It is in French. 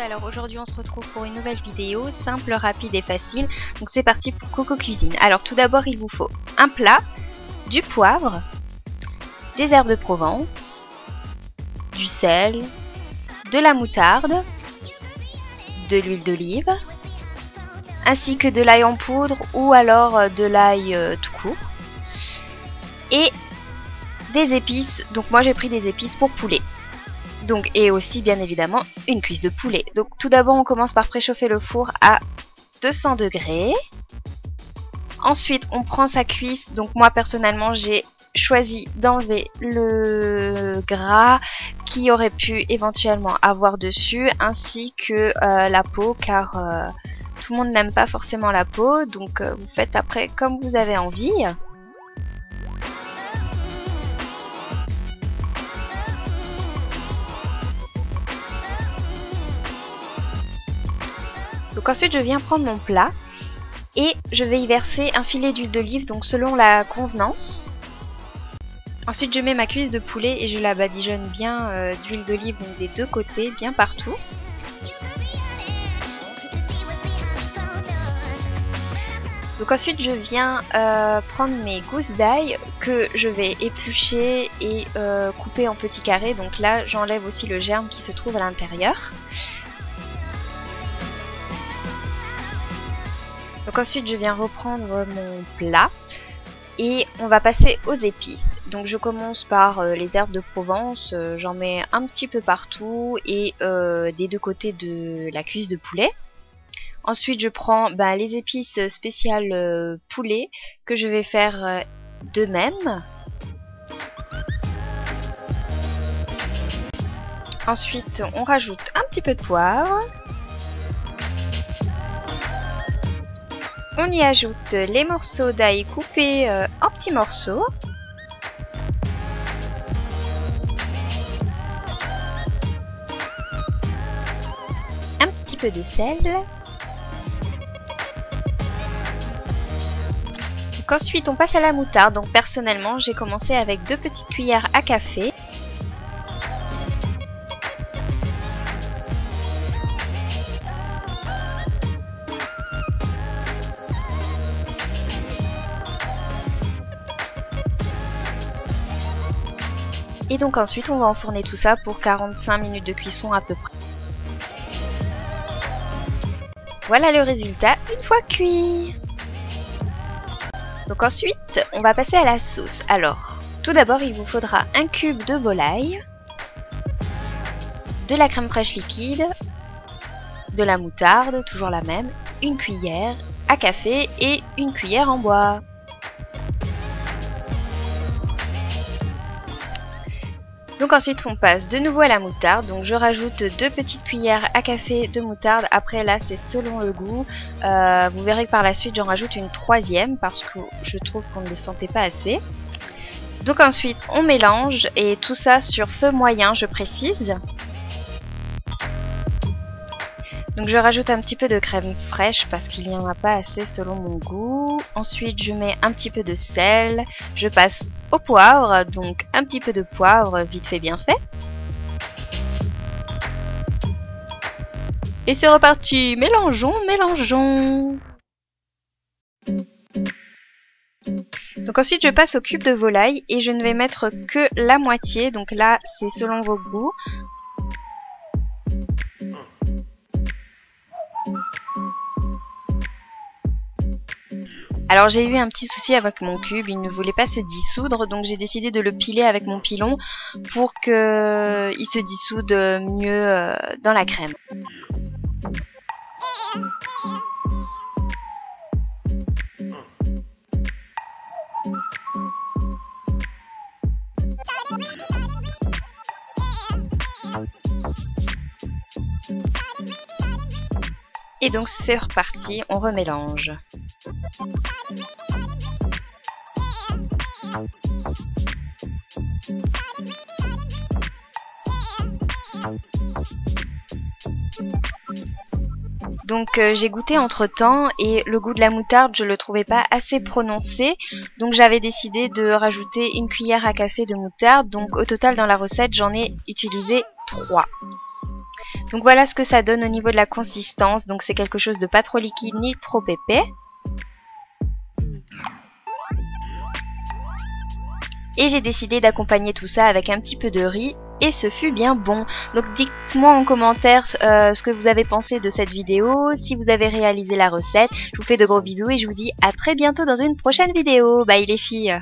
alors aujourd'hui on se retrouve pour une nouvelle vidéo, simple, rapide et facile. Donc c'est parti pour Coco Cuisine. Alors tout d'abord il vous faut un plat, du poivre, des herbes de Provence, du sel, de la moutarde, de l'huile d'olive, ainsi que de l'ail en poudre ou alors de l'ail tout court. Et des épices, donc moi j'ai pris des épices pour poulet. Donc, et aussi bien évidemment une cuisse de poulet. Donc tout d'abord on commence par préchauffer le four à 200 degrés. Ensuite on prend sa cuisse. Donc moi personnellement j'ai choisi d'enlever le gras qui aurait pu éventuellement avoir dessus, ainsi que la peau, car tout le monde n'aime pas forcément la peau. Donc vous faites après comme vous avez envie. Donc ensuite je viens prendre mon plat et je vais y verser un filet d'huile d'olive, donc selon la convenance. Ensuite je mets ma cuisse de poulet et je la badigeonne bien d'huile d'olive, donc des deux côtés, bien partout. Donc ensuite je viens prendre mes gousses d'ail que je vais éplucher et couper en petits carrés. Donc là j'enlève aussi le germe qui se trouve à l'intérieur. Donc ensuite je viens reprendre mon plat et on va passer aux épices. Donc je commence par les herbes de Provence, j'en mets un petit peu partout et des deux côtés de la cuisse de poulet. Ensuite je prends les épices spéciales poulet que je vais faire de même. Ensuite on rajoute un petit peu de poivre. On y ajoute les morceaux d'ail coupés en petits morceaux. Un petit peu de sel. Donc ensuite on passe à la moutarde. Donc personnellement j'ai commencé avec 2 petites cuillères à café. Et donc ensuite on va enfourner tout ça pour 45 minutes de cuisson à peu près. Voilà le résultat une fois cuit. Donc ensuite on va passer à la sauce. Alors tout d'abord il vous faudra un cube de volaille, de la crème fraîche liquide, de la moutarde, toujours la même, une cuillère à café et une cuillère en bois. Donc ensuite on passe de nouveau à la moutarde, donc je rajoute 2 petites cuillères à café de moutarde. Après là c'est selon le goût, vous verrez que par la suite j'en rajoute une 3e parce que je trouve qu'on ne le sentait pas assez. Donc ensuite on mélange et tout ça sur feu moyen, je précise. Donc je rajoute un petit peu de crème fraîche parce qu'il n'y en a pas assez selon mon goût. Ensuite je mets un petit peu de sel, je passe au poivre, donc un petit peu de poivre vite fait bien fait. Et c'est reparti, mélangeons, mélangeons. Donc ensuite je passe au cube de volaille et je ne vais mettre que la moitié, donc là c'est selon vos goûts. Alors j'ai eu un petit souci avec mon cube, il ne voulait pas se dissoudre, donc j'ai décidé de le piler avec mon pilon pour qu'il se dissoude mieux dans la crème. Et donc c'est reparti, on remélange. Donc j'ai goûté entre temps et le goût de la moutarde je le trouvais pas assez prononcé, donc j'avais décidé de rajouter une cuillère à café de moutarde. Donc au total dans la recette j'en ai utilisé 3. Donc voilà ce que ça donne au niveau de la consistance. Donc c'est quelque chose de pas trop liquide ni trop épais. Et j'ai décidé d'accompagner tout ça avec un petit peu de riz et ce fut bien bon. Donc dites-moi en commentaire ce que vous avez pensé de cette vidéo, si vous avez réalisé la recette. Je vous fais de gros bisous et je vous dis à très bientôt dans une prochaine vidéo. Bye les filles!